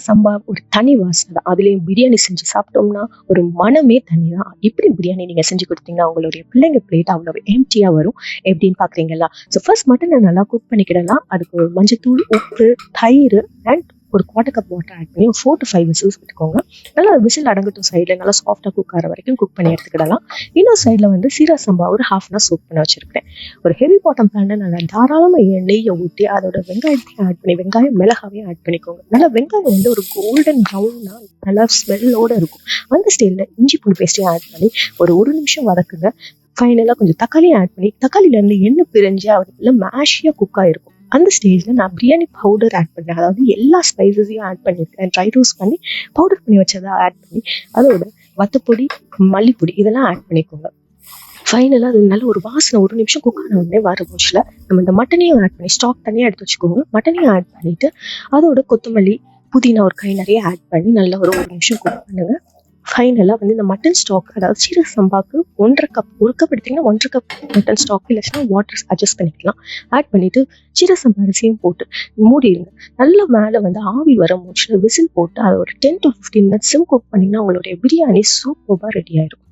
சம்பா ஒரு தனி வாசனை தான். அதுலேயும் பிரியாணி செஞ்சு சாப்பிட்டோம்னா ஒரு மனமே தனி தான். இப்படி பிரியாணி நீங்கள் செஞ்சு கொடுத்தீங்கன்னா உங்களுடைய பிள்ளைங்க பிளேட் அவ்வளோ எம்டியாக வரும். எப்படின்னு பார்க்குறீங்களா? ஸோ ஃபர்ஸ்ட் மட்டனை நல்லா குக் பண்ணிக்கிடலாம். அதுக்கு ஒரு மஞ்சத்தூள், உப்பு, தயிர் அண்ட் ஒரு 1/4 கப் வாட்டர் ஆட் பண்ணி ஒரு 4 to 5 விசில்ஸ் விட்டுக்கோங்க. நல்லா விசில் அடங்கட்டும். சைடில் நல்லா சாஃப்டாக குக் ஆகிற வரைக்கும் குக் பண்ணி எடுத்துக்கிடலாம். இன்னொரு சைடில் வந்து சீரக சம்பா ஒரு 1/2 hour சோக் பண்ண வச்சுருக்கேன். ஒரு ஹெவி பாட்டம் பேனில் நல்லா தாராளமாக நெய்யை ஊற்றி அதோட வெங்காயத்தையும் ஆட் பண்ணி வெங்காயம் மிளகாவையும் ஆட் பண்ணிக்கோங்க. நல்லா வெங்காயம் வந்து ஒரு கோல்டன் ப்ரௌனாக நல்லா ஸ்மெல்லோடு இருக்கும். அந்த ஸ்டைலில் இஞ்சி பூண்டு பேஸ்ட்டையும் ஆட் பண்ணி ஒரு நிமிஷம் வதக்குங்க. ஃபைனலாக கொஞ்சம் தக்காளியும் ஆட் பண்ணி தக்காளியிலேருந்து எண்ணெய் பிரிஞ்சு அதுக்குள்ள மேஷியாக குக் ஆகிருக்கும். அந்த ஸ்டேஜில் நான் பிரியாணி பவுடர் ஆட் பண்ணேன். அதாவது எல்லா ஸ்பைசஸையும் ஆட் பண்ணியிருக்கேன். ட்ரை ரோஸ்ட் பண்ணி பவுடர் பண்ணி வச்சதை ஆட் பண்ணி அதோட வத்தப்பொடி, மல்லிப்பொடி இதெல்லாம் ஆட் பண்ணிக்கோங்க. ஃபைனலாக அது நல்ல ஒரு வாசனை ஒரு நிமிஷம் குக் ஆன உடனே வர மூச்சில் நம்ம இந்த மட்டனையும் ஆட் பண்ணி ஸ்டாக் தனியாக எடுத்து வச்சுக்கோங்க. மட்டனையும் ஆட் பண்ணிவிட்டு அதோட கொத்தமல்லி, புதினா ஒரு கை நிறைய ஆட் பண்ணி நல்லா ஒரு நிமிஷம் குக் பண்ணுங்கள். ஃபைனலாக வந்து இந்த மட்டன் ஸ்டாக், அதாவது சீரக சம்பாவுக்கு 1/2 கப், ஒரு கப் எடுத்திங்கன்னா 1/2 கப் மட்டன் ஸ்டாக், இல்லைன்னா வாட்டர் அட்ஜஸ்ட் பண்ணிக்கலாம். ஆட் பண்ணிவிட்டு சீரக சம்பா அரிசியும் போட்டு மூடிடுங்க. நல்லா மேலே வந்து ஆவி வர மூச்சில் விசில் போட்டு அதை ஒரு 10 to 15 minutes சிம் குக் பண்ணிங்கன்னா உங்களுடைய பிரியாணி சூப்பராக ரெடி ஆயிடும்.